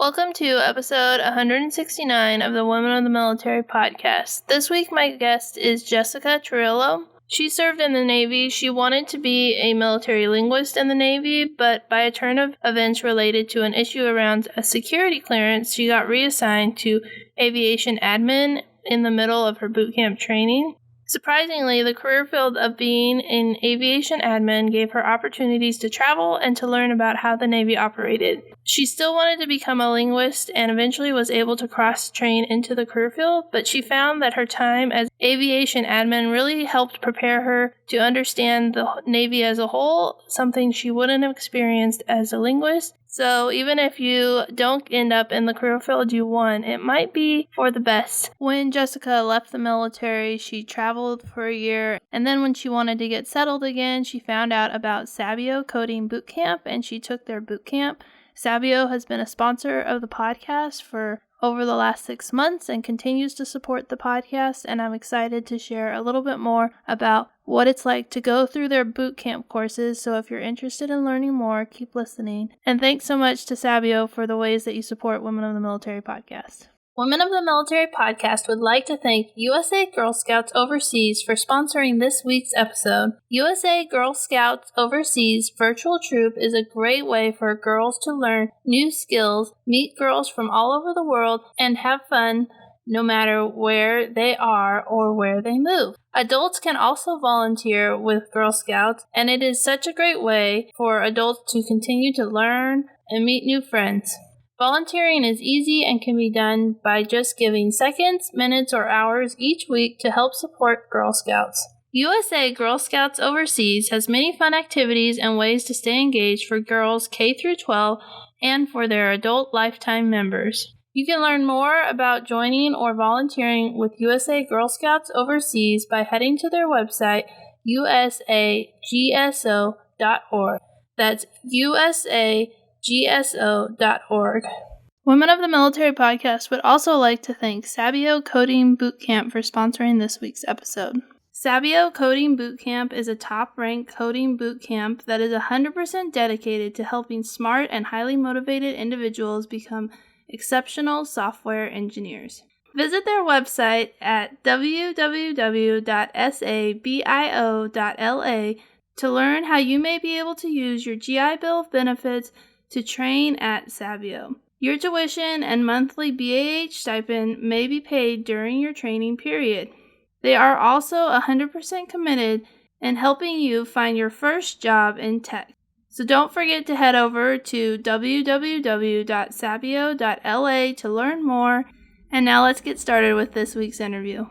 Welcome to episode 169 of the Women of the Military podcast. This week, my guest is Jessica Trillo. She served in the Navy. She wanted to be a military linguist in the Navy, but by a turn of events related to an issue around a security clearance, she got reassigned to Aviation Admin in the middle of her bootcamp training. Surprisingly, the career field of being an aviation admin gave her opportunities to travel and to learn about how the Navy operated. She still wanted to become a linguist and eventually was able to cross-train into the career field, but she found that her time as aviation admin really helped prepare her to understand the Navy as a whole, something she wouldn't have experienced as a linguist. So even if you don't end up in the career field you want, it might be for the best. When Jessica left the military, she traveled for a year, and then when she wanted to get settled again, she found out about Sabio Coding Bootcamp, and she took their bootcamp. Sabio has been a sponsor of the podcast for over the last 6 months and continues to support the podcast, and I'm excited to share a little bit more about what it's like to go through their bootcamp courses. So if you're interested in learning more, keep listening. And thanks so much to Sabio for the ways that you support Women of the Military podcast. Women of the Military podcast would like to thank USA Girl Scouts Overseas for sponsoring this week's episode. USA Girl Scouts Overseas Virtual Troop is a great way for girls to learn new skills, meet girls from all over the world, and have fun no matter where they are or where they move. Adults can also volunteer with Girl Scouts, and it is such a great way for adults to continue to learn and meet new friends. Volunteering is easy and can be done by just giving seconds, minutes, or hours each week to help support Girl Scouts. USA Girl Scouts Overseas has many fun activities and ways to stay engaged for girls K through 12 and for their adult lifetime members. You can learn more about joining or volunteering with USA Girl Scouts Overseas by heading to their website, usagso.org. That's usagso.org. Women of the Military podcast would also like to thank Sabio Coding Bootcamp for sponsoring this week's episode. Sabio Coding Bootcamp is a top-ranked coding bootcamp that is 100% dedicated to helping smart and highly motivated individuals become exceptional software engineers. Visit their website at www.sabio.la to learn how you may be able to use your GI Bill of benefits to train at Sabio. Your tuition and monthly BAH stipend may be paid during your training period. They are also 100% committed in helping you find your first job in tech. So don't forget to head over to www.sabio.la to learn more. And now let's get started with this week's interview.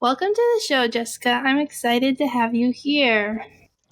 Welcome to the show, Jessica. I'm excited to have you here.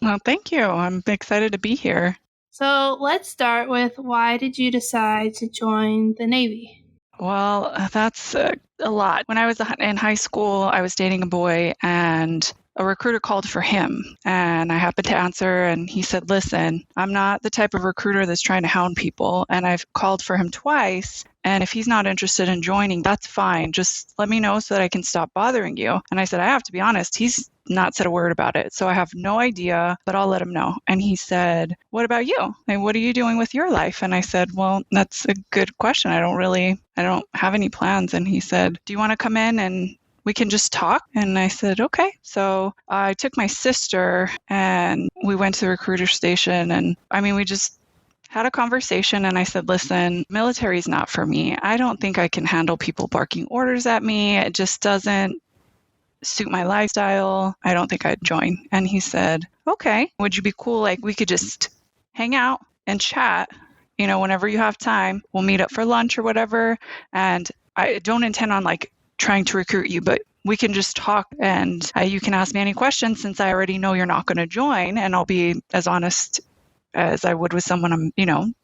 Well, thank you. I'm excited to be here. So let's start with, why did you decide to join the Navy? Well, that's a lot. When I was in high school, I was dating a boy, and a recruiter called for him, and I happened to answer, and he said, listen, I'm not the type of recruiter that's trying to hound people, and I've called for him twice, and if he's not interested in joining, that's fine. Just let me know so that I can stop bothering you. And I said, I have to be honest, he's not said a word about it, so I have no idea, but I'll let him know. And he said, what about you? Like, what are you doing with your life? And I said, well, that's a good question. I don't have any plans. And he said, do you want to come in and we can just talk? And I said, okay. So I took my sister and we went to the recruiter station, and we just had a conversation, and I said, listen, military is not for me. I don't think I can handle people barking orders at me. It just doesn't suit my lifestyle. I don't think I'd join. And he said, okay, would you be cool? Like, we could just hang out and chat, whenever you have time. We'll meet up for lunch or whatever. And I don't intend on trying to recruit you, but we can just talk, and you can ask me any questions since I already know you're not going to join, and I'll be as honest as I would with someone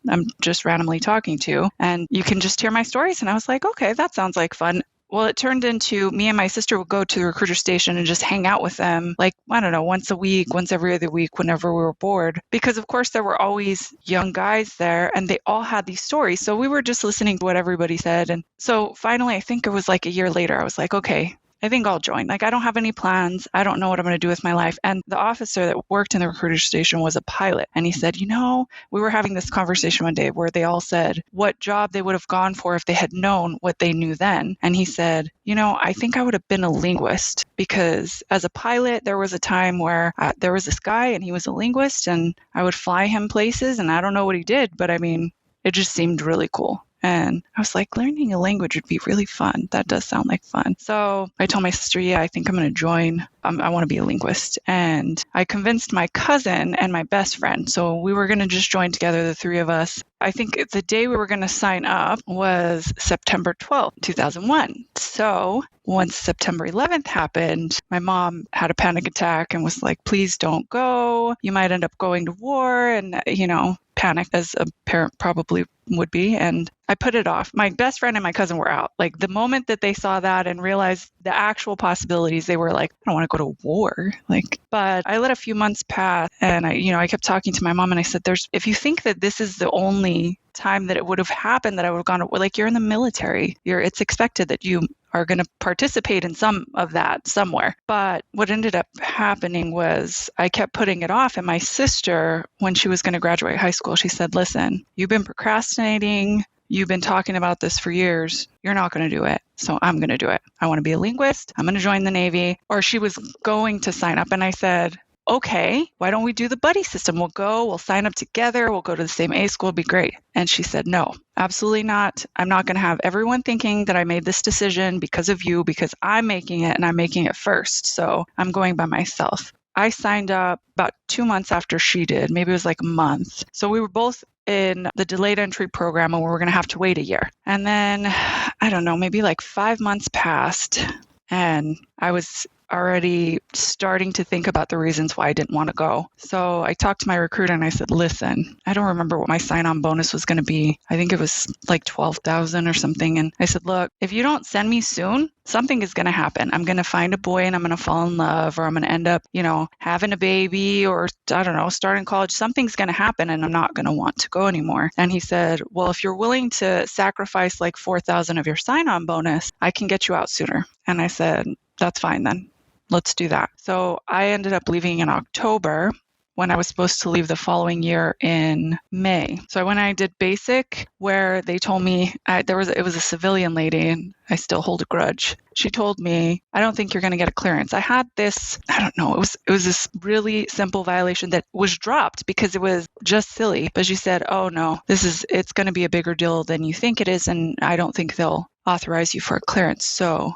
I'm just randomly talking to, and you can just hear my stories. And I was like, okay, that sounds like fun. Well, it turned into me and my sister would go to the recruiter station and just hang out with them, once a week, once every other week, whenever we were bored. Because, of course, there were always young guys there, and they all had these stories. So we were just listening to what everybody said. And so finally, I think it was a year later, I was like, okay, I think I'll join. Like, I don't have any plans. I don't know what I'm going to do with my life. And the officer that worked in the recruiter station was a pilot. And he said, we were having this conversation one day where they all said what job they would have gone for if they had known what they knew then. And he said, I think I would have been a linguist, because as a pilot, there was a time where there was this guy and he was a linguist and I would fly him places, and I don't know what he did, but I mean, it just seemed really cool. And I was like, learning a language would be really fun. That does sound like fun. So I told my sister, I think I'm going to join. I want to be a linguist. And I convinced my cousin and my best friend. So we were going to just join together, the three of us. I think the day we were going to sign up was September 12th, 2001. So once September 11th happened, my mom had a panic attack and was like, please don't go. You might end up going to war. And, panic, as a parent probably would be. And I put it off. My best friend and my cousin were out. Like, the moment that they saw that and realized the actual possibilities, they were like, I don't want to go to war. But I let a few months pass, and I kept talking to my mom, and I said, if you think that this is the only time that it would have happened, that I would have gone, like, you're in the military. It's expected that you are going to participate in some of that somewhere. But what ended up happening was I kept putting it off. And my sister, when she was going to graduate high school, she said, listen, you've been procrastinating. You've been talking about this for years. You're not going to do it. So I'm going to do it. I want to be a linguist. I'm going to join the Navy. Or she was going to sign up. And I said, okay, why don't we do the buddy system? We'll sign up together. We'll go to the same A school. It'd be great. And she said, no, absolutely not. I'm not going to have everyone thinking that I made this decision because of you, because I'm making it and I'm making it first. So I'm going by myself. I signed up about 2 months after she did. Maybe it was like a month. So we were both in the delayed entry program, and we were going to have to wait a year. And then, I don't know, maybe like 5 months passed, and I was already starting to think about the reasons why I didn't want to go. So I talked to my recruiter and I said, listen, I don't remember what my sign-on bonus was going to be. I think it was like $12,000 or something. And I said, look, if you don't send me soon, something is going to happen. I'm going to find a boy and I'm going to fall in love, or I'm going to end up, having a baby, or I don't know, starting college. Something's going to happen and I'm not going to want to go anymore. And he said, well, if you're willing to sacrifice like $4,000 of your sign-on bonus, I can get you out sooner. And I said, that's fine then. Let's do that. So I ended up leaving in October when I was supposed to leave the following year in May. So when I did basic, where they told me it was a civilian lady, and I still hold a grudge. She told me, I don't think you're going to get a clearance. I had this, I don't know, it was this really simple violation that was dropped because it was just silly. But she said, oh no, it's going to be a bigger deal than you think it is. And I don't think they'll authorize you for a clearance. So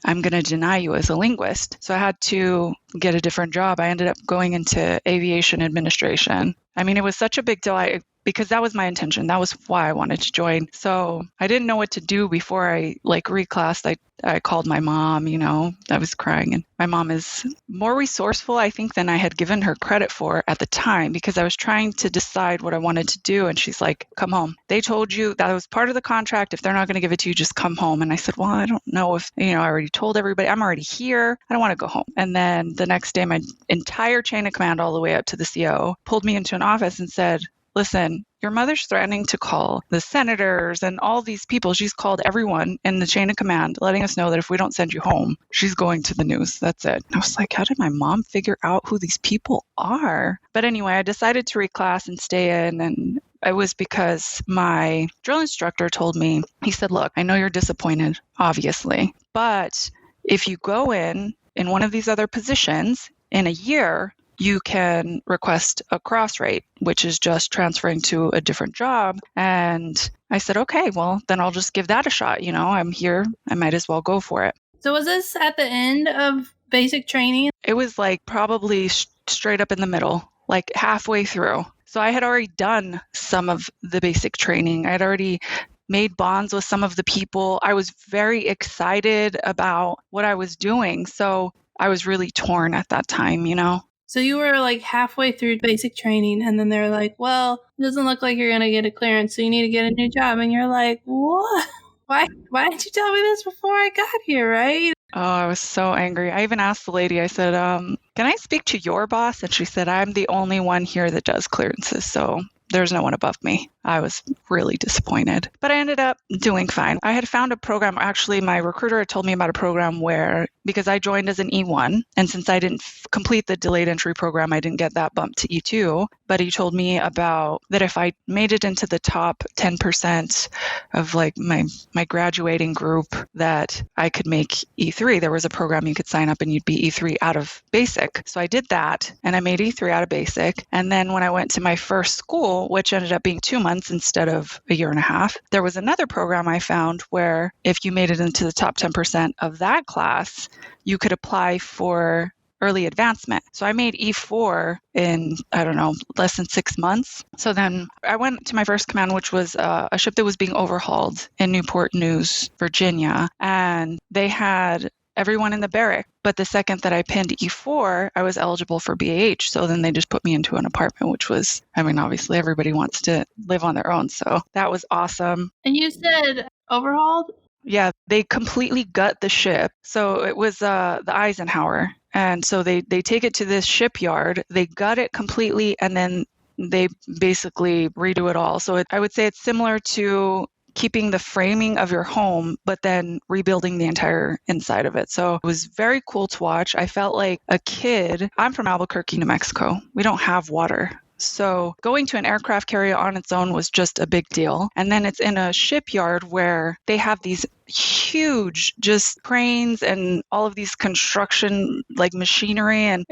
I'm going to deny you as a linguist. So I had to get a different job. I ended up going into aviation administration. I mean, it was such a big deal because that was my intention. That was why I wanted to join. So I didn't know what to do before I reclassed. I called my mom, I was crying. And my mom is more resourceful, I think, than I had given her credit for at the time, because I was trying to decide what I wanted to do. And she's like, come home. They told you that was part of the contract. If they're not going to give it to you, just come home. And I said, well, I don't know if, I already told everybody I'm already here. I don't want to go home. And then the next day, my entire chain of command all the way up to the CO pulled me into an office and said, listen, your mother's threatening to call the senators and all these people. She's called everyone in the chain of command, letting us know that if we don't send you home, she's going to the news. That's it. I was like, how did my mom figure out who these people are? But anyway, I decided to reclass and stay in. And it was because my drill instructor told me, he said, look, I know you're disappointed, obviously, but if you go in one of these other positions in a year, you can request a cross rate, which is just transferring to a different job. And I said, okay, well, then I'll just give that a shot. I'm here. I might as well go for it. So was this at the end of basic training? It was like probably straight up in the middle, like halfway through. So I had already done some of the basic training. I had already made bonds with some of the people. I was very excited about what I was doing. So I was really torn at that time, So you were like halfway through basic training, and then they're like, well, it doesn't look like you're going to get a clearance, so you need to get a new job. And you're like, what? Why didn't you tell me this before I got here, right? Oh, I was so angry. I even asked the lady, I said, can I speak to your boss? And she said, I'm the only one here that does clearances. So there's no one above me. I was really disappointed, but I ended up doing fine. I had found a program. Actually, my recruiter had told me about a program where, because I joined as an E1, and since I didn't complete the delayed entry program, I didn't get that bump to E2, but he told me about that if I made it into the top 10% of like my graduating group, that I could make E3. There was a program you could sign up and you'd be E3 out of basic. So I did that and I made E3 out of basic. And then when I went to my first school, which ended up being 2 months instead of a year and a half, there was another program I found where if you made it into the top 10% of that class, you could apply for early advancement. So I made E4 in, I don't know, less than 6 months. So then I went to my first command, which was a ship that was being overhauled in Newport News, Virginia. And they had everyone in the barrack. But the second that I pinned E4, I was eligible for BAH. So then they just put me into an apartment, which was, I mean, obviously everybody wants to live on their own. So that was awesome. And you said overhauled? Yeah, they completely gut the ship. So it was the Eisenhower. And so they take it to this shipyard, they gut it completely, and then they basically redo it all. So I would say it's similar to keeping the framing of your home, but then rebuilding the entire inside of it. So it was very cool to watch. I felt like a kid. I'm from Albuquerque, New Mexico. We don't have water. So going to an aircraft carrier on its own was just a big deal. And then it's in a shipyard where they have these huge just cranes and all of these construction like machinery. And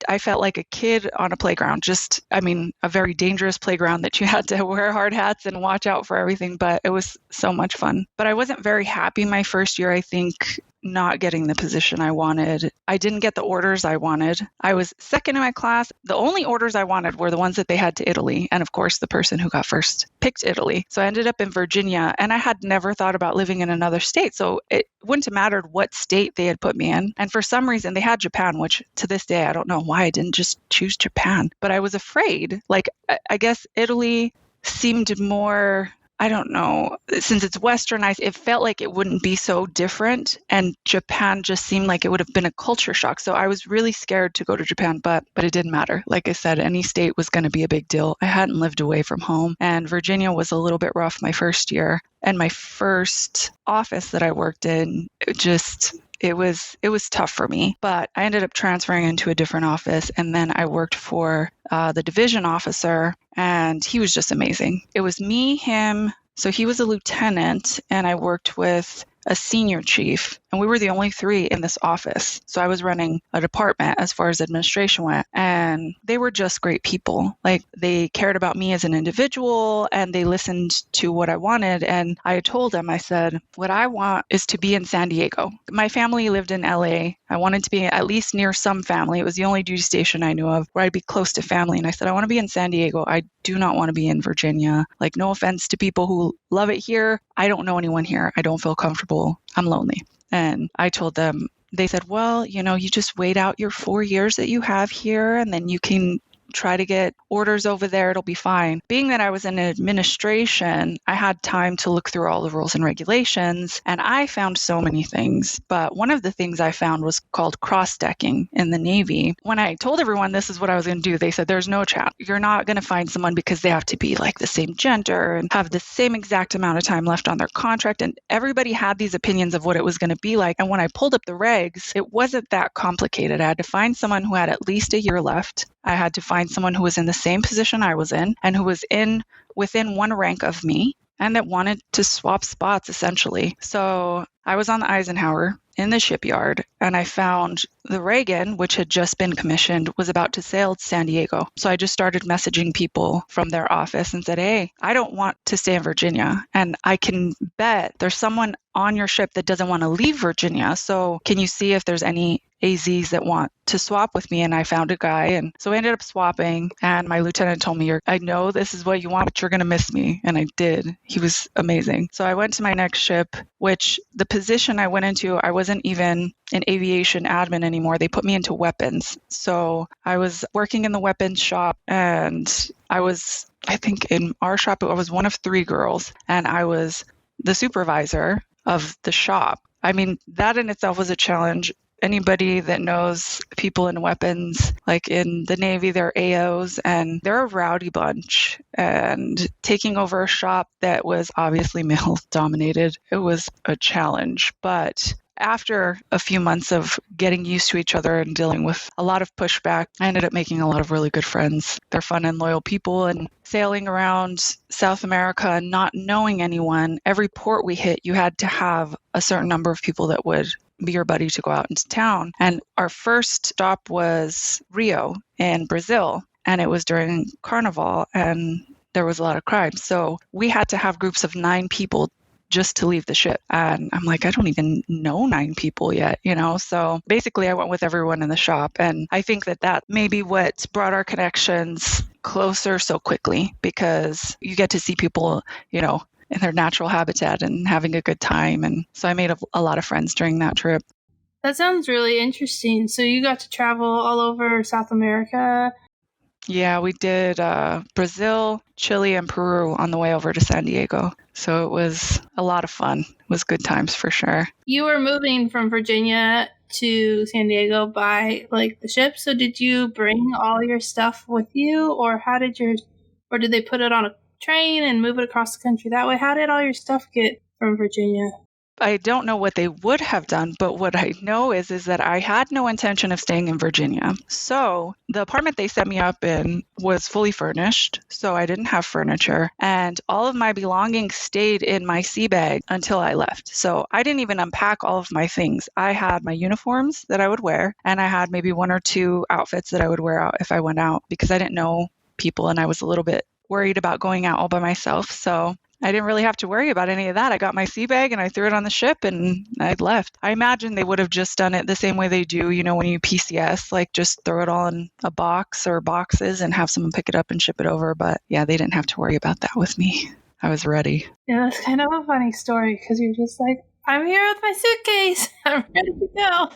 I felt like a kid on a playground, just, I mean, a very dangerous playground that you had to wear hard hats and watch out for everything. But it was so much fun. But I wasn't very happy my first year, I think, not getting the position I wanted. I didn't get the orders I wanted. I was second in my class. The only orders I wanted were the ones that they had to Italy. And of course, the person who got first picked Italy. So I ended up in Virginia, and I had never thought about living in another state. So it wouldn't have mattered what state they had put me in. And for some reason, they had Japan, which to this day, I don't know why I didn't just choose Japan. But I was afraid. Like, I guess Italy seemed more, I don't know, since it's westernized, it felt like it wouldn't be so different. And Japan just seemed like it would have been a culture shock. So I was really scared to go to Japan, but it didn't matter. Like I said, any state was going to be a big deal. I hadn't lived away from home, and Virginia was a little bit rough my first year. And my first office that I worked in, it was tough for me, but I ended up transferring into a different office. And then I worked for the division officer, and he was just amazing. It was me, him. So he was a lieutenant, and I worked with a senior chief, and we were the only three in this office. So I was running a department as far as administration went, and they were just great people. Like, they cared about me as an individual, and they listened to what I wanted. And I told them, I said, what I want is to be in San Diego. My family lived in LA. I wanted to be at least near some family. It was the only duty station I knew of where I'd be close to family. And I said, I want to be in San Diego. I do not want to be in Virginia. Like, no offense to people who love it here. I don't know anyone here. I don't feel comfortable. I'm lonely. And I told them, they said, well, you just wait out your 4 years that you have here, and then you can try to get orders over there. It'll be fine. Being that I was in administration, I had time to look through all the rules and regulations, and I found so many things. But one of the things I found was called cross-decking in the Navy. When I told everyone this is what I was going to do, they said, there's no chance. You're not going to find someone because they have to be like the same gender and have the same exact amount of time left on their contract. And everybody had these opinions of what it was going to be like. And when I pulled up the regs, it wasn't that complicated. I had to find someone who had at least a year left. I had to find someone who was in the same position I was in and who was within one rank of me and that wanted to swap spots, essentially. So I was on the Eisenhower in the shipyard, and I found the Reagan, which had just been commissioned, was about to sail to San Diego. So I just started messaging people from their office and said, hey, I don't want to stay in Virginia, and I can bet there's someone on your ship that doesn't want to leave Virginia. So can you see if there's any AZs that want to swap with me? And I found a guy, and so I ended up swapping, and my lieutenant told me, I know this is what you want, but you're going to miss me. And I did. He was amazing. So I went to my next ship, which the position I went into, I wasn't even an aviation admin anymore. They put me into weapons. So I was working in the weapons shop, and I think in our shop, I was one of 3 girls, and I was the supervisor of the shop. I mean, that in itself was a challenge. Anybody that knows people in weapons, like in the Navy, they're AOs, and they're a rowdy bunch. And taking over a shop that was obviously male dominated, it was a challenge. But after a few months of getting used to each other and dealing with a lot of pushback, I ended up making a lot of really good friends. They're fun and loyal people, and sailing around South America and not knowing anyone, every port we hit, you had to have a certain number of people that would be your buddy to go out into town. And our first stop was Rio in Brazil, and it was during Carnival, and there was a lot of crime. So we had to have groups of 9 people just to leave the ship. And I'm like, I don't even know 9 people yet, So basically I went with everyone in the shop. And I think that may be what brought our connections closer so quickly, because you get to see people, in their natural habitat and having a good time. And so I made a lot of friends during that trip. That sounds really interesting. So you got to travel all over South America? Yeah, we did Brazil, Chile, and Peru on the way over to San Diego. So it was a lot of fun. It was good times for sure. You were moving from Virginia to San Diego by the ship. So did you bring all your stuff with you, or did they put it on a train and move it across the country that way? How did all your stuff get from Virginia? I don't know what they would have done, but what I know is that I had no intention of staying in Virginia. So the apartment they set me up in was fully furnished, so I didn't have furniture, and all of my belongings stayed in my sea bag until I left. So I didn't even unpack all of my things. I had my uniforms that I would wear, and I had maybe 1 or 2 outfits that I would wear out if I went out, because I didn't know people and I was a little bit worried about going out all by myself. So I didn't really have to worry about any of that. I got my sea bag and I threw it on the ship and I left. I imagine they would have just done it the same way they do, when you PCS, just throw it all in a box or boxes and have someone pick it up and ship it over. But yeah, they didn't have to worry about that with me. I was ready. Yeah, that's kind of a funny story, because you're just like, I'm here with my suitcase. I'm ready to go.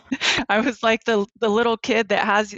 I was like the little kid that has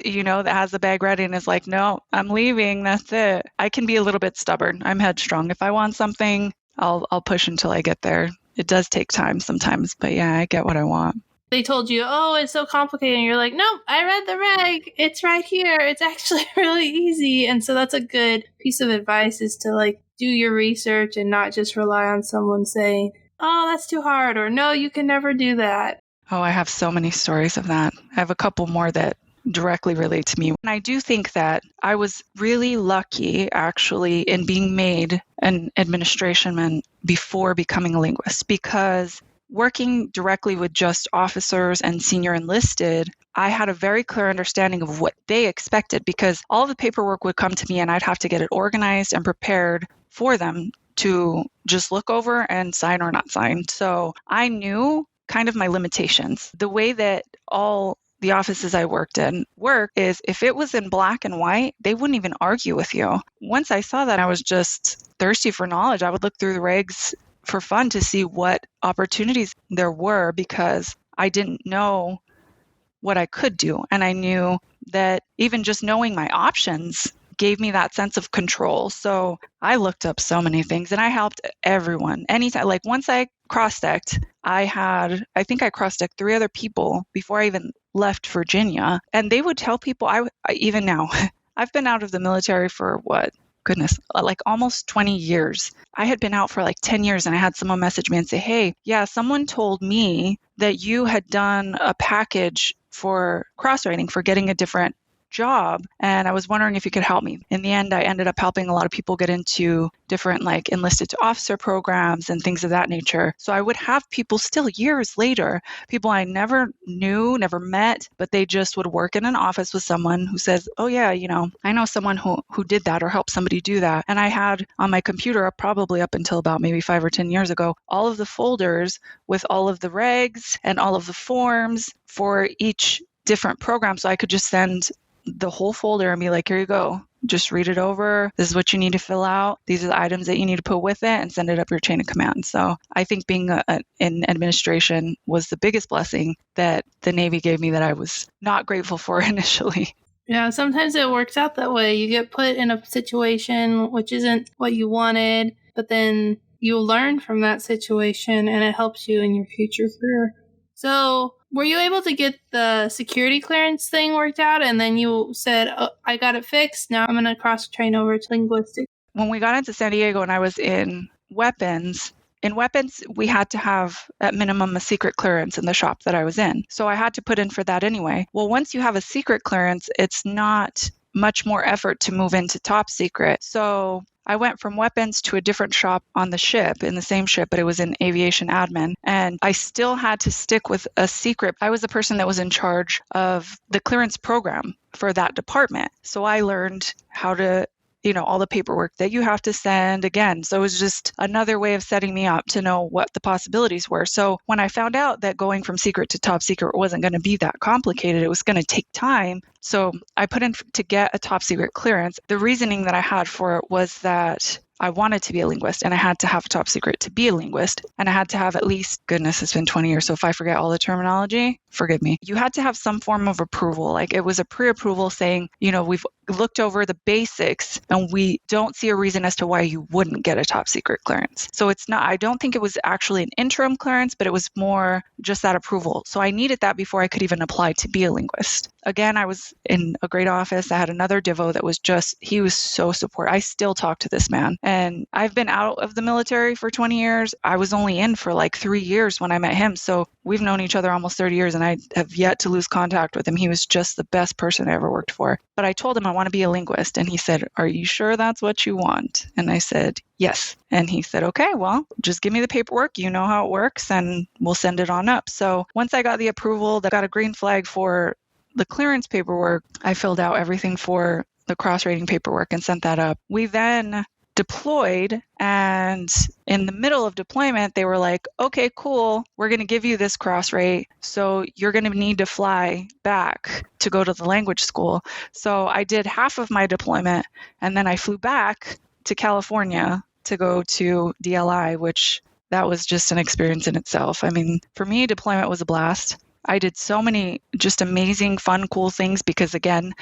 the bag ready and is like, no, I'm leaving. That's it. I can be a little bit stubborn. I'm headstrong. If I want something, I'll push until I get there. It does take time sometimes, but yeah, I get what I want. They told you, oh, it's so complicated. And you're like, nope, I read the reg. It's right here. It's actually really easy. And so that's a good piece of advice, is to do your research and not just rely on someone saying, oh, that's too hard, or no, you can never do that. Oh, I have so many stories of that. I have a couple more that directly relate to me. And I do think that I was really lucky, actually, in being made an administration before becoming a linguist, because working directly with just officers and senior enlisted, I had a very clear understanding of what they expected, because all of the paperwork would come to me and I'd have to get it organized and prepared for them to just look over and sign or not sign. So I knew kind of my limitations. The way that all the offices I worked in work is, if it was in black and white, they wouldn't even argue with you. Once I saw that, I was just thirsty for knowledge. I would look through the regs for fun to see what opportunities there were, because I didn't know what I could do. And I knew that even just knowing my options gave me that sense of control. So I looked up so many things and I helped everyone. Anytime, once I cross-decked, I think I cross-decked 3 other people before I even left Virginia. And they would tell people, even now, I've been out of the military for almost 20 years. I had been out for 10 years, and I had someone message me and say, hey, yeah, someone told me that you had done a package for cross-training for getting a different job, and I was wondering if you could help me. In the end, I ended up helping a lot of people get into different enlisted to officer programs and things of that nature. So I would have people still years later, people I never knew, never met, but they just would work in an office with someone who says, oh yeah, I know someone who did that or helped somebody do that. And I had on my computer, probably up until about maybe 5 or 10 years ago, all of the folders with all of the regs and all of the forms for each different program. So I could just send the whole folder and be like, here you go. Just read it over. This is what you need to fill out. These are the items that you need to put with it, and send it up your chain of command. So I think being in administration was the biggest blessing that the Navy gave me that I was not grateful for initially. Yeah, sometimes it works out that way. You get put in a situation which isn't what you wanted, but then you learn from that situation and it helps you in your future career. So Were you able to get the security clearance thing worked out, and then you said, oh, I got it fixed, now I'm going to cross-train over to linguistics? When we got into San Diego and I was in weapons, we had to have at minimum a secret clearance in the shop that I was in. So I had to put in for that anyway. Well, once you have a secret clearance, it's not much more effort to move into top secret. So I went from weapons to a different shop on the ship, in the same ship, but it was in Aviation Admin. And I still had to stick with a secret. I was the person that was in charge of the clearance program for that department. So I learned how to, all the paperwork that you have to send again. So it was just another way of setting me up to know what the possibilities were. So when I found out that going from secret to top secret wasn't going to be that complicated, it was going to take time. So I put in to get a top secret clearance. The reasoning that I had for it was that I wanted to be a linguist and I had to have a top secret to be a linguist. And I had to have at least, goodness, it's been 20 years. So if I forget all the terminology, forgive me. You had to have some form of approval. Like it was a pre-approval saying, we've looked over the basics and we don't see a reason as to why you wouldn't get a top secret clearance. So I don't think it was actually an interim clearance, but it was more just that approval. So I needed that before I could even apply to be a linguist. Again, I was in a great office. I had another Divo that was he was so supportive. I still talk to this man. And I've been out of the military for 20 years. I was only in for like 3 years when I met him. So we've known each other almost 30 years and I have yet to lose contact with him. He was just the best person I ever worked for. But I told him I want to be a linguist. And he said, are you sure that's what you want? And I said, yes. And he said, okay, well, just give me the paperwork. You know how it works and we'll send it on up. So once I got the approval, that got a green flag for the clearance paperwork, I filled out everything for the cross-rating paperwork and sent that up. We then deployed, and in the middle of deployment, they were like, okay, cool, we're going to give you this cross rate, so you're going to need to fly back to go to the language school. So I did half of my deployment, and then I flew back to California to go to DLI, which that was just an experience in itself. I mean, for me, deployment was a blast. I did so many just amazing, fun, cool things because, again,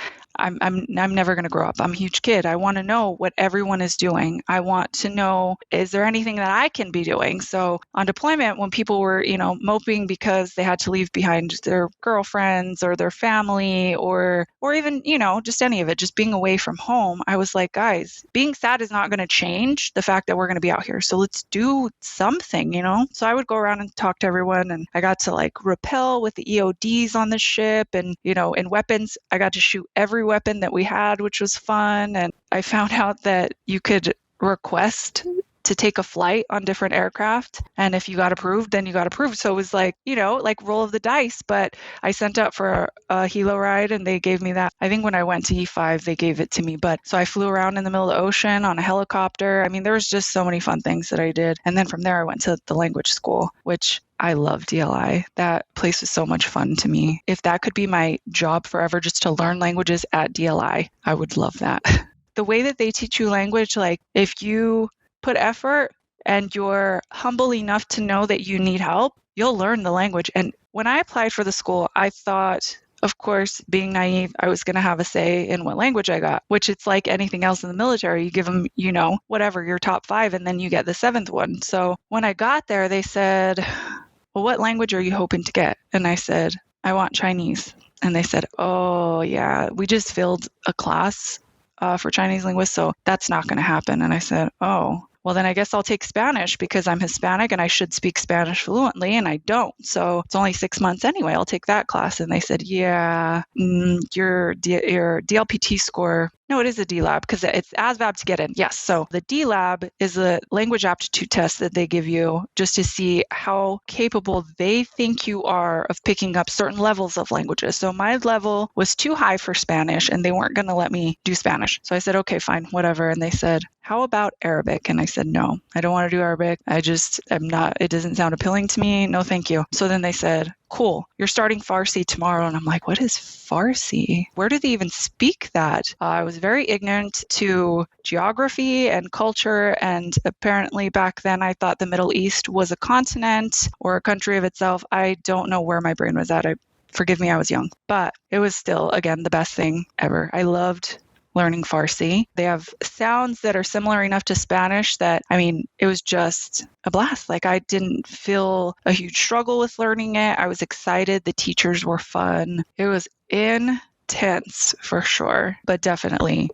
I'm never going to grow up. I'm a huge kid. I want to know what everyone is doing. I want to know, is there anything that I can be doing? So on deployment, when people were, moping because they had to leave behind their girlfriends or their family or even, just any of it, just being away from home, I was like, guys, being sad is not going to change the fact that we're going to be out here. So let's do something, So I would go around and talk to everyone, and I got to rappel with the EODs on the ship, and, in weapons, I got to shoot every weapon that we had, which was fun. And I found out that you could request to take a flight on different aircraft. And if you got approved, then you got approved. So it was like roll of the dice. But I sent up for a helo ride and they gave me that. I think when I went to E5, they gave it to me. But so I flew around in the middle of the ocean on a helicopter. I mean, there was just so many fun things that I did. And then from there, I went to the language school, which I love DLI. That place was so much fun to me. If that could be my job forever, just to learn languages at DLI, I would love that. The way that they teach you language, if you put effort and you're humble enough to know that you need help, you'll learn the language. And when I applied for the school, I thought, of course, being naive, I was going to have a say in what language I got, which it's like anything else in the military. You give them, whatever, your top 5, and then you get the 7th one. So when I got there, they said, well, what language are you hoping to get? And I said, I want Chinese. And they said, oh, yeah, we just filled a class for Chinese linguists, so that's not going to happen. And I said, oh, well, then I guess I'll take Spanish because I'm Hispanic and I should speak Spanish fluently, and I don't. So it's only 6 months anyway. I'll take that class. And they said, yeah, your DLPT score. No, it is a D-Lab because it's ASVAB to get in. Yes. So the D-Lab is a language aptitude test that they give you just to see how capable they think you are of picking up certain levels of languages. So my level was too high for Spanish and they weren't going to let me do Spanish. So I said, okay, fine, whatever. And they said, how about Arabic? And I said, no, I don't want to do Arabic. It doesn't sound appealing to me. No, thank you. So then they said, cool, you're starting Farsi tomorrow. And I'm like, what is Farsi? Where do they even speak that? I was very ignorant to geography and culture. And apparently back then I thought the Middle East was a continent or a country of itself. I don't know where my brain was at. Forgive me, I was young. But it was still, again, the best thing ever. I loved learning Farsi. They have sounds that are similar enough to Spanish that, it was just a blast. Like, I didn't feel a huge struggle with learning it. I was excited. The teachers were fun. It was intense for sure, but definitely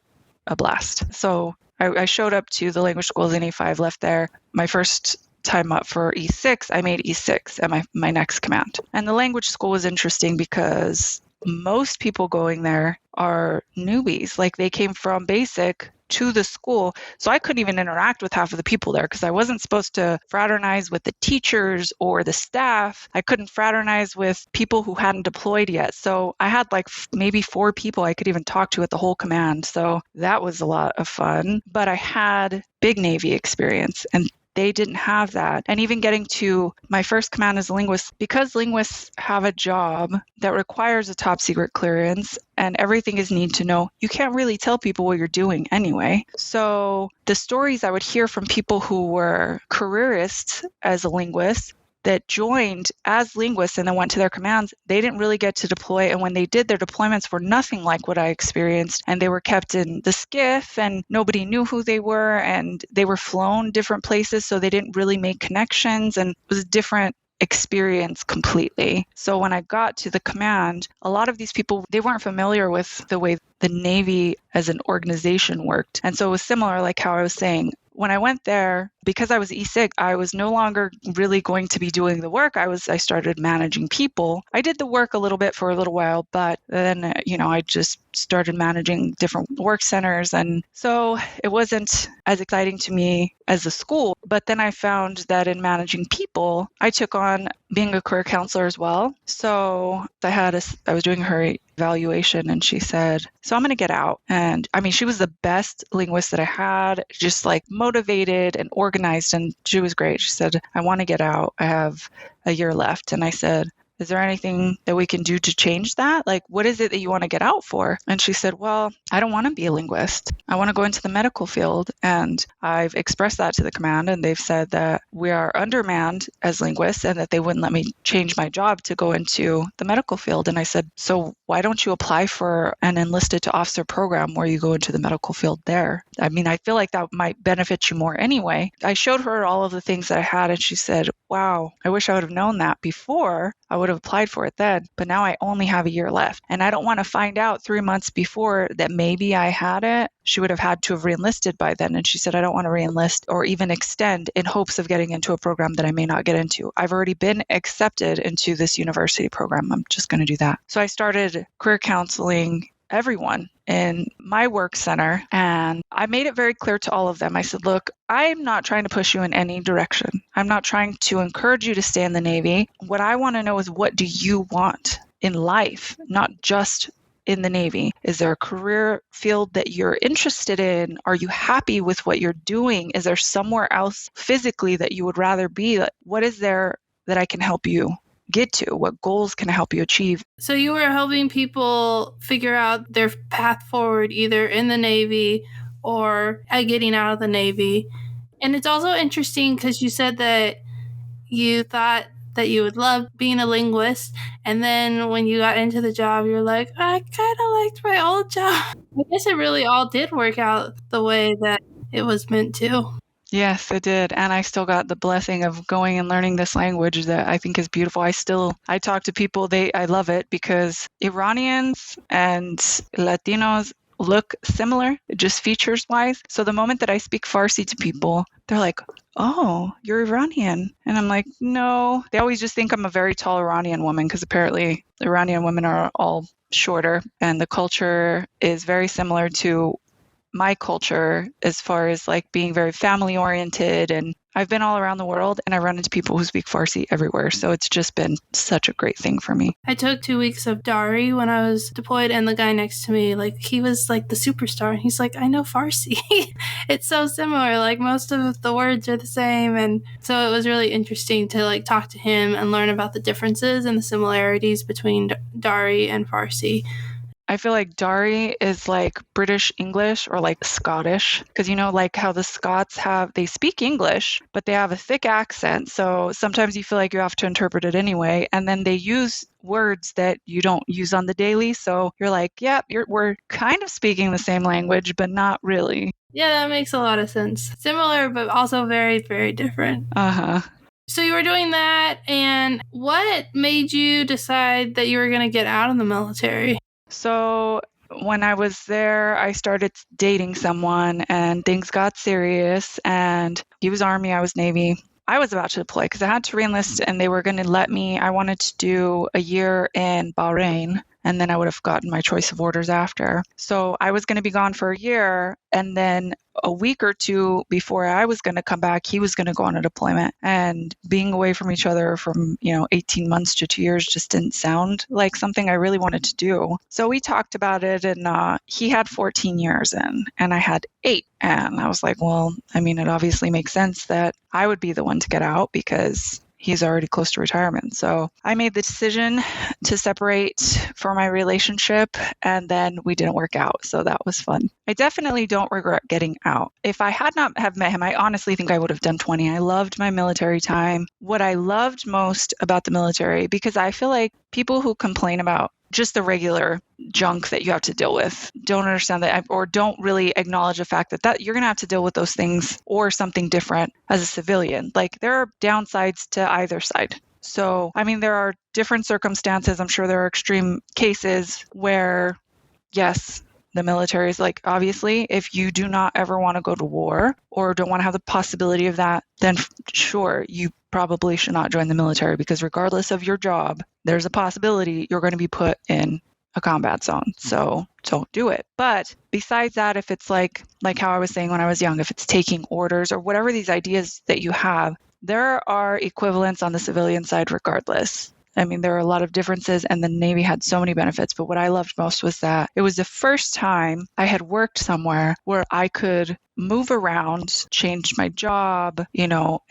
a blast. So I showed up to the language schools in E5, left there. My first time up for E6, I made E6 at my next command. And the language school was interesting because most people going there are newbies. Like, they came from basic to the school. So I couldn't even interact with half of the people there because I wasn't supposed to fraternize with the teachers or the staff. I couldn't fraternize with people who hadn't deployed yet. So I had like maybe 4 people I could even talk to at the whole command. So that was a lot of fun. But I had big Navy experience, and they didn't have that. And even getting to my first command as a linguist, because linguists have a job that requires a top secret clearance and everything is need to know, you can't really tell people what you're doing anyway. So the stories I would hear from people who were careerists as a linguist that joined as linguists and then went to their commands, they didn't really get to deploy. And when they did, their deployments were nothing like what I experienced. And they were kept in the skiff and nobody knew who they were. And they were flown different places, so they didn't really make connections. And it was a different experience completely. So when I got to the command, a lot of these people, they weren't familiar with the way the Navy as an organization worked. And so it was similar, like how I was saying, when I went there, because I was E6, I was no longer really going to be doing the work. I started managing people. I did the work a little bit for a little while, but then, I just started managing different work centers. And so it wasn't as exciting to me as a school. But then I found that in managing people, I took on being a career counselor as well. So I was doing her evaluation and she said, so I'm going to get out. And she was the best linguist that I had, just like motivated and organized. And she was great. She said, I want to get out. I have a year left. And I said, is there anything that we can do to change that? Like, what is it that you want to get out for? And she said, well, I don't want to be a linguist. I want to go into the medical field. And I've expressed that to the command, and they've said that we are undermanned as linguists and that they wouldn't let me change my job to go into the medical field. And I said, so why don't you apply for an enlisted to officer program where you go into the medical field there? I feel like that might benefit you more anyway. I showed her all of the things that I had, and she said, wow, I wish I would have known that before. I would have applied for it then, but now I only have a year left. And I don't want to find out 3 months before that maybe I had it. She would have had to have reenlisted by then. And she said, I don't want to reenlist or even extend in hopes of getting into a program that I may not get into. I've already been accepted into this university program. I'm just going to do that. So I started career counseling everyone in my work center. And I made it very clear to all of them. I said, look, I'm not trying to push you in any direction. I'm not trying to encourage you to stay in the Navy. What I want to know is, what do you want in life, not just in the Navy? Is there a career field that you're interested in? Are you happy with what you're doing? Is there somewhere else physically that you would rather be? What is there that I can help you get to? What goals can I help you achieve? So you were helping people figure out their path forward, either in the Navy or getting out of the Navy. And it's also interesting because you said that you thought that you would love being a linguist, and then when you got into the job, you're like, I kind of liked my old job. I guess it really all did work out the way that it was meant to. Yes, it did. And I still got the blessing of going and learning this language that I think is beautiful. I talk to people, I love it because Iranians and Latinos look similar, just features wise. So the moment that I speak Farsi to people, they're like, oh, you're Iranian. And I'm like, no. They always just think I'm a very tall Iranian woman because apparently Iranian women are all shorter. And the culture is very similar to my culture as far as like being very family oriented. And I've been all around the world and I run into people who speak Farsi everywhere. So it's just been such a great thing for me. I took 2 weeks of Dari when I was deployed, and the guy next to me, like, he was like the superstar. And he's like, I know Farsi. It's so similar. Like, most of the words are the same. And so it was really interesting to like talk to him and learn about the differences and the similarities between Dari and Farsi. I feel like Dari is like British English or like Scottish, because like how the Scots they speak English, but they have a thick accent. So sometimes you feel like you have to interpret it anyway. And then they use words that you don't use on the daily. So you're like, yeah, we're kind of speaking the same language, but not really. Yeah, that makes a lot of sense. Similar, but also very, very different. Uh-huh. So you were doing that, and what made you decide that you were going to get out of the military? So when I was there, I started dating someone and things got serious, and he was Army, I was Navy. I was about to deploy because I had to reenlist and they were going to let me, I wanted to do a year in Bahrain, and then I would have gotten my choice of orders after. So I was going to be gone for a year, and then a week or two before I was going to come back, he was going to go on a deployment. And being away from each other from, 18 months to 2 years just didn't sound like something I really wanted to do. So we talked about it, and he had 14 years in, and I had 8. And I was like, well, it obviously makes sense that I would be the one to get out because he's already close to retirement. So I made the decision to separate for my relationship, and then we didn't work out. So that was fun. I definitely don't regret getting out. If I had not have met him, I honestly think I would have done 20. I loved my military time. What I loved most about the military, because I feel like people who complain about just the regular junk that you have to deal with don't understand that, or don't really acknowledge the fact that you're going to have to deal with those things or something different as a civilian. Like, there are downsides to either side. So, there are different circumstances. I'm sure there are extreme cases where, yes, the military is like, obviously, if you do not ever want to go to war or don't want to have the possibility of that, then sure, you probably should not join the military, because regardless of your job, there's a possibility you're going to be put in a combat zone. So don't do it. But besides that, if it's like how I was saying when I was young, if it's taking orders or whatever these ideas that you have, there are equivalents on the civilian side regardless. There are a lot of differences, and the Navy had so many benefits. But what I loved most was that it was the first time I had worked somewhere where I could move around, change my job,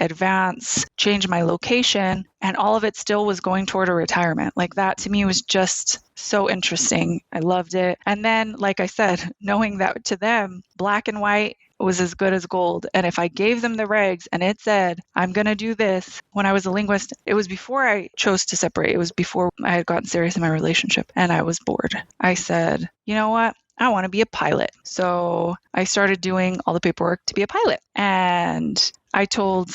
advance, change my location, and all of it still was going toward a retirement. Like, that to me was just so interesting. I loved it. And then, like I said, knowing that to them, black and white was as good as gold. And if I gave them the regs and it said, I'm going to do this, when I was a linguist, it was before I chose to separate. It was before I had gotten serious in my relationship and I was bored. I said, you know what? I want to be a pilot. So I started doing all the paperwork to be a pilot. And I told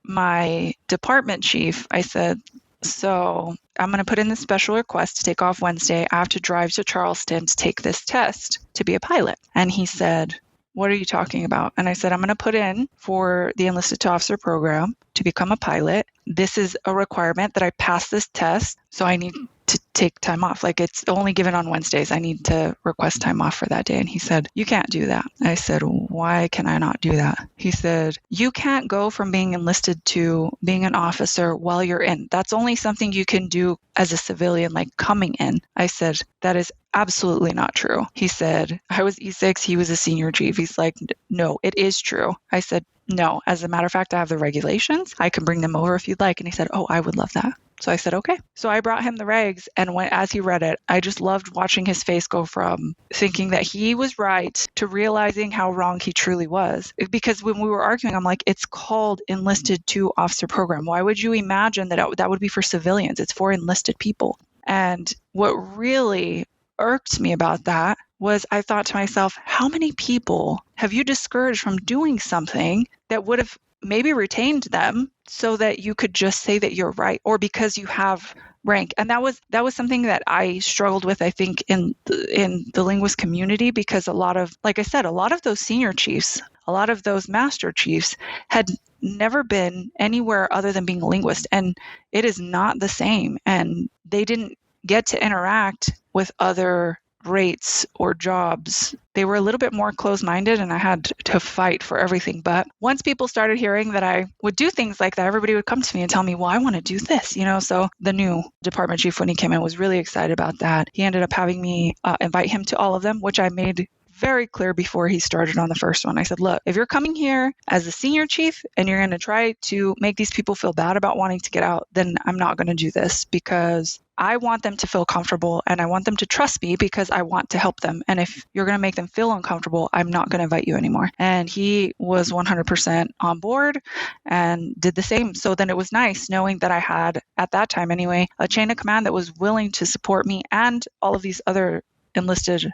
my department chief, I said, so I'm going to put in this special request to take off Wednesday. I have to drive to Charleston to take this test to be a pilot. And he said, what are you talking about? And I said, I'm going to put in for the enlisted to officer program to become a pilot. This is a requirement that I pass this test. So I need to take time off. Like, it's only given on Wednesdays. I need to request time off for that day. And he said, you can't do that. I said, why can I not do that? He said, you can't go from being enlisted to being an officer while you're in. That's only something you can do as a civilian, like coming in. I said, that is absolutely not true. He said, I was E6, he was a senior chief. He's like, no, it is true. I said, no, as a matter of fact, I have the regulations. I can bring them over if you'd like. And he said, oh, I would love that. So I said, okay. So I brought him the regs, and as he read it, I just loved watching his face go from thinking that he was right to realizing how wrong he truly was. Because when we were arguing, I'm like, it's called enlisted to officer program. Why would you imagine that would be for civilians? It's for enlisted people. And what really irked me about that was I thought to myself, how many people have you discouraged from doing something that would have maybe retained them so that you could just say that you're right, or because you have rank? And that was something that I struggled with, I think, in the linguist community, because a lot of those senior chiefs, a lot of those master chiefs had never been anywhere other than being a linguist, and it is not the same. And they didn't get to interact with other rates or jobs. They were a little bit more closed-minded, and I had to fight for everything. But once people started hearing that I would do things like that, everybody would come to me and tell me, well, I want to do this, So the new department chief, when he came in, was really excited about that. He ended up having me invite him to all of them, which I made very clear before he started on the first one. I said, look, if you're coming here as a senior chief and you're going to try to make these people feel bad about wanting to get out, then I'm not going to do this, because I want them to feel comfortable and I want them to trust me because I want to help them. And if you're going to make them feel uncomfortable, I'm not going to invite you anymore. And he was 100% on board and did the same. So then it was nice knowing that I had, at that time anyway, a chain of command that was willing to support me and all of these other enlisted,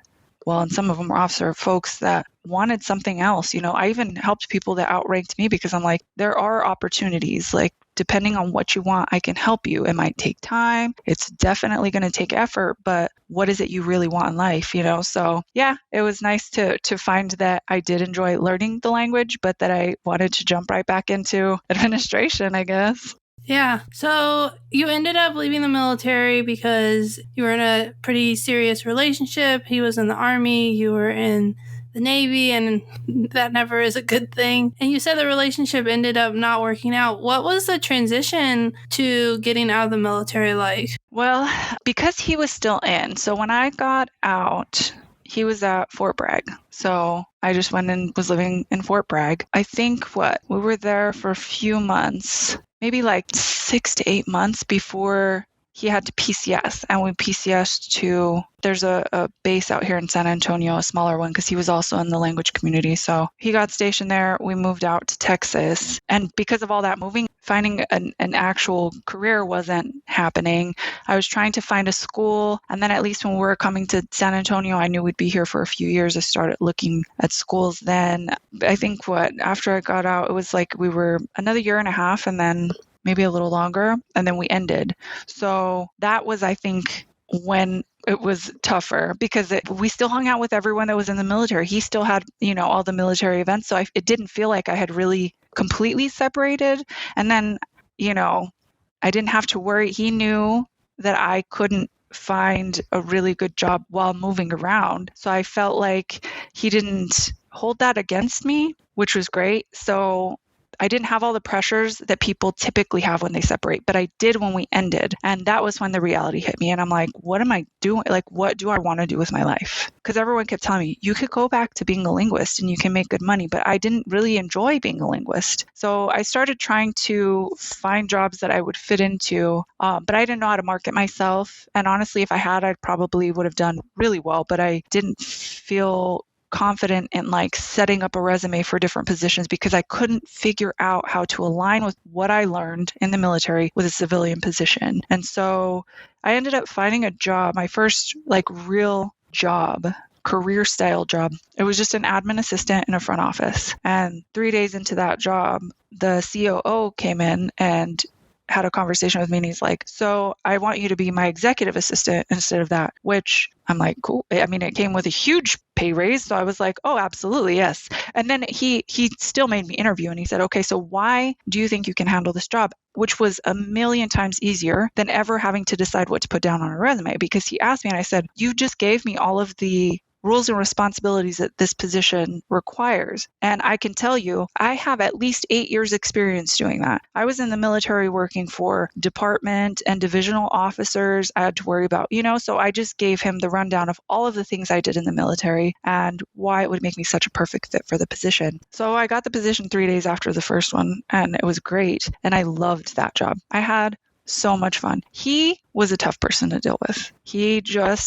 well, and some of them were officer folks that wanted something else. I even helped people that outranked me because I'm like, there are opportunities. Like, depending on what you want, I can help you. It might take time. It's definitely going to take effort, but what is it you really want in life, So yeah, it was nice to find that I did enjoy learning the language, but that I wanted to jump right back into administration, I guess. Yeah. So you ended up leaving the military because you were in a pretty serious relationship. He was in the Army, you were in the Navy, and that never is a good thing. And you said the relationship ended up not working out. What was the transition to getting out of the military like? Well, because he was still in. So when I got out, he was at Fort Bragg. So I just went and was living in Fort Bragg. I think we were there for a few months, maybe like 6 to 8 months before he had to PCS. And we PCSed to, there's a base out here in San Antonio, a smaller one, because he was also in the language community. So he got stationed there. We moved out to Texas. And because of all that moving, finding an actual career wasn't happening. I was trying to find a school. And then at least when we were coming to San Antonio, I knew we'd be here for a few years. I started looking at schools then. I think after I got out, it was like we were another year and a half and then maybe a little longer, and then we ended. So that was, I think, when it was tougher because we still hung out with everyone that was in the military. He still had, all the military events. So it didn't feel like I had really completely separated. And then, I didn't have to worry. He knew that I couldn't find a really good job while moving around. So I felt like he didn't hold that against me, which was great. So I didn't have all the pressures that people typically have when they separate, but I did when we ended. And that was when the reality hit me. And I'm like, what am I doing? Like, what do I want to do with my life? Because everyone kept telling me, you could go back to being a linguist and you can make good money, but I didn't really enjoy being a linguist. So I started trying to find jobs that I would fit into, but I didn't know how to market myself. And honestly, if I had, I probably would have done really well, but I didn't feel confident in setting up a resume for different positions because I couldn't figure out how to align with what I learned in the military with a civilian position. And so I ended up finding a job, my first real job, career style job. It was just an admin assistant in a front office. And 3 days into that job, the COO came in and had a conversation with me and he's like, so I want you to be my executive assistant instead of that, which I'm like, cool. I mean, it came with a huge pay raise. So I was like, oh, absolutely. Yes. And then he still made me interview and he said, okay, so why do you think you can handle this job? Which was a million times easier than ever having to decide what to put down on a resume, because he asked me and I said, you just gave me all of the rules and responsibilities that this position requires. And I can tell you, I have at least 8 years experience doing that. I was in the military working for department and divisional officers. I had to worry about, so I just gave him the rundown of all of the things I did in the military and why it would make me such a perfect fit for the position. So I got the position 3 days after the first one and it was great. And I loved that job. I had so much fun. He was a tough person to deal with.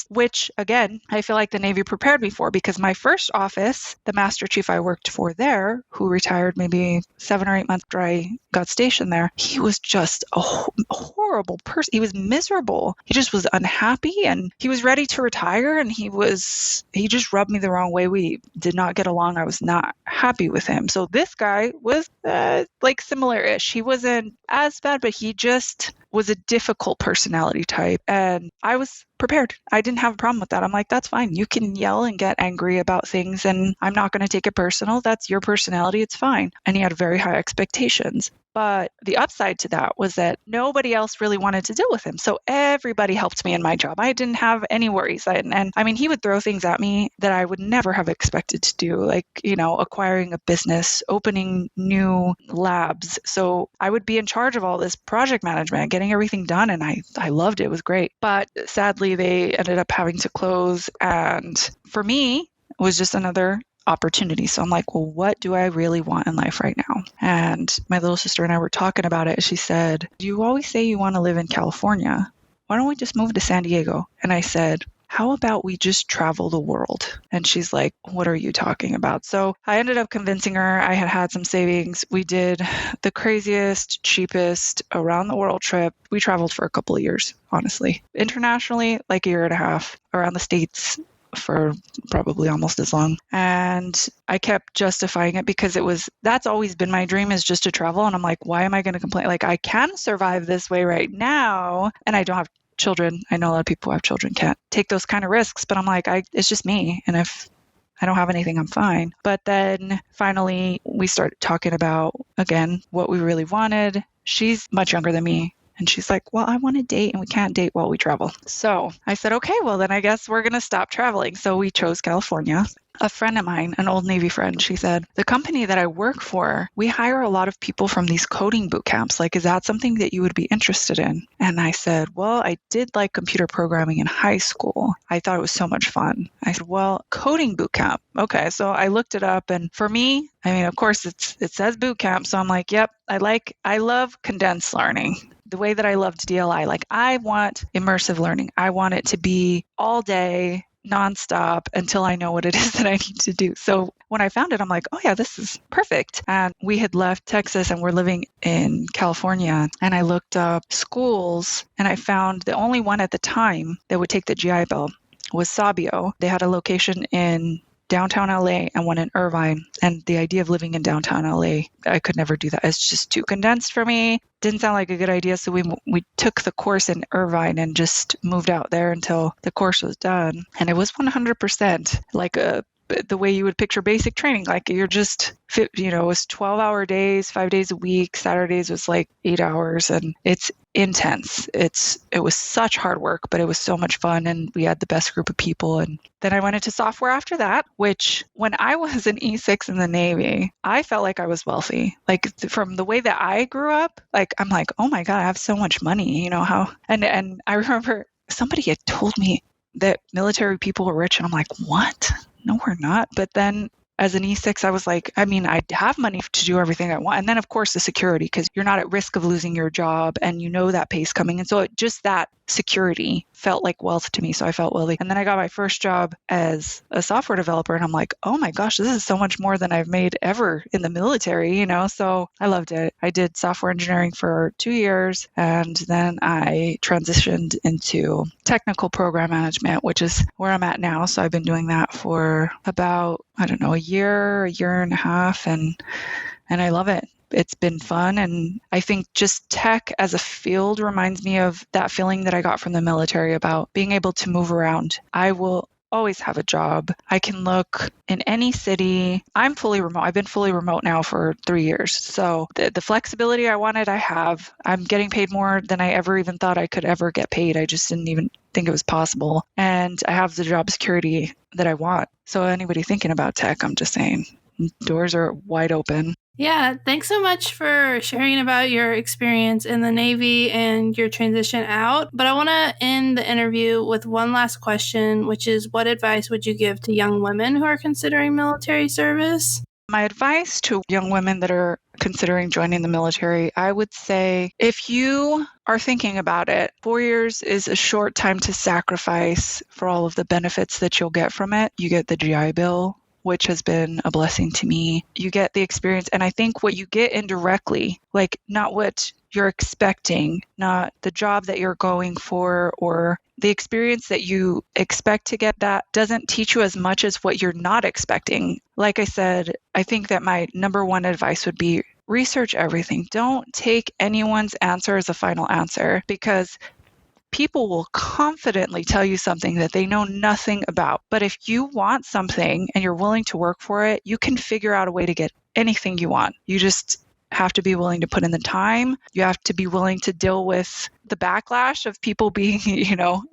Which again, I feel like the Navy prepared me for, because my first office, the master chief I worked for there, who retired maybe 7 or 8 months after I got stationed there, he was just a horrible person. He was miserable. He just was unhappy and he was ready to retire and he just rubbed me the wrong way. We did not get along. I was not happy with him. So this guy was similar-ish. He wasn't as bad, but he just was a difficult personality type. And I was prepared. I didn't have a problem with that. I'm like, that's fine. You can yell and get angry about things and I'm not going to take it personal. That's your personality. It's fine. And he had very high expectations. But the upside to that was that nobody else really wanted to deal with him. So everybody helped me in my job. I didn't have any worries. And I mean, he would throw things at me that I would never have expected to do, like, acquiring a business, opening new labs. So I would be in charge of all this project management, getting everything done. And I loved it. It was great. But sadly, they ended up having to close. And for me, was just another opportunity. So I'm like, well, what do I really want in life right now? And my little sister and I were talking about it. She said, you always say you want to live in California. Why don't we just move to San Diego? And I said, how about we just travel the world? And she's like, what are you talking about? So I ended up convincing her. I had some savings. We did the craziest, cheapest around the world trip. We traveled for a couple of years, honestly. Internationally, like a year and a half. Around the States for probably almost as long. And I kept justifying it because that's always been my dream, is just to travel. And I'm like, why am I going to complain? Like, I can survive this way right now, and I don't have children. I know a lot of people who have children can't take those kind of risks, but I'm like, it's just me. And if I don't have anything, I'm fine. But then finally we started talking about, again, what we really wanted. She's much younger than me. And she's like, well, I want to date and we can't date while we travel. So I said, okay, well, then I guess we're going to stop traveling. So we chose California. A friend of mine, an old Navy friend, she said, the company that I work for, we hire a lot of people from these coding boot camps. Like, is that something that you would be interested in? And I said, well, I did like computer programming in high school. I thought it was so much fun. I said, well, coding boot camp. Okay. So I looked it up, and for me, I mean, of course it says boot camp. So I'm like, yep, I love condensed learning. The way that I loved DLI, like, I want immersive learning. I want it to be all day, nonstop, until I know what it is that I need to do. So when I found it, I'm like, oh yeah, this is perfect. And we had left Texas and we're living in California. And I looked up schools, and I found the only one at the time that would take the GI Bill was Sabio. They had a location in downtown LA and one in Irvine. And the idea of living in downtown LA, I could never do that. It's just too condensed for me. Didn't sound like a good idea. So we took the course in Irvine and just moved out there until the course was done. And it was 100% like the way you would picture basic training. Like, you're just, it was 12-hour days, 5 days a week. Saturdays was like 8 hours, and it's intense. It was such hard work, but it was so much fun, and we had the best group of people. And then I went into software after that, which when I was an E6 in the Navy, I felt like I was wealthy. Like, from the way that I grew up, like, I'm like, oh my God, I have so much money, how, and I remember somebody had told me that military people were rich, and I'm like, what? No, we're not. But then as an E6, I was like, I mean, I have money to do everything I want. And then, of course, the security, because you're not at risk of losing your job, and that pay's coming. And so just that security felt like wealth to me. So I felt wealthy. And then I got my first job as a software developer, and I'm like, oh my gosh, this is so much more than I've made ever in the military, So I loved it. I did software engineering for 2 years, and then I transitioned into technical program management, which is where I'm at now. So I've been doing that for about, I don't know, a year and a half, and I love it. It's been fun. And I think just tech as a field reminds me of that feeling that I got from the military about being able to move around. I will always have a job. I can look in any city. I'm fully remote. I've been fully remote now for 3 years. So the flexibility I wanted, I have. I'm getting paid more than I ever even thought I could ever get paid. I just didn't even think it was possible. And I have the job security that I want. So anybody thinking about tech, I'm just saying, doors are wide open. Yeah, thanks so much for sharing about your experience in the Navy and your transition out. But I want to end the interview with one last question, which is, what advice would you give to young women who are considering military service? My advice to young women that are considering joining the military, I would say, if you are thinking about it, 4 years is a short time to sacrifice for all of the benefits that you'll get from it. You get the GI Bill, which has been a blessing to me. You get the experience. And I think what you get indirectly, like, not what you're expecting, not the job that you're going for, or the experience that you expect to get, that doesn't teach you as much as what you're not expecting. Like I said, I think that my number one advice would be research everything. Don't take anyone's answer as a final answer, because people will confidently tell you something that they know nothing about. But if you want something and you're willing to work for it, you can figure out a way to get anything you want. You just have to be willing to put in the time. You have to be willing to deal with the backlash of people being,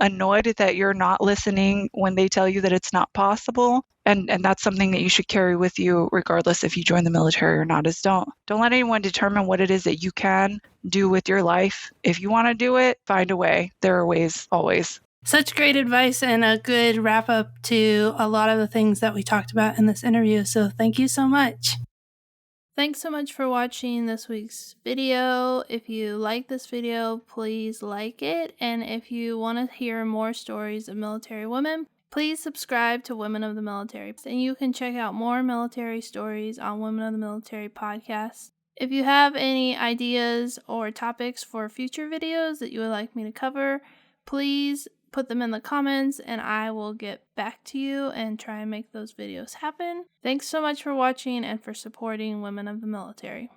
annoyed that you're not listening when they tell you that it's not possible. And that's something that you should carry with you regardless if you join the military or not, is don't let anyone determine what it is that you can do with your life. If you want to do it, find a way. There are ways always. Such great advice and a good wrap up to a lot of the things that we talked about in this interview. So thank you so much. Thanks so much for watching this week's video. If you like this video, please like it. And if you want to hear more stories of military women, please subscribe to Women of the Military. And you can check out more military stories on Women of the Military podcast. If you have any ideas or topics for future videos that you would like me to cover, please put them in the comments and I will get back to you and try and make those videos happen. Thanks so much for watching and for supporting Women of the Military.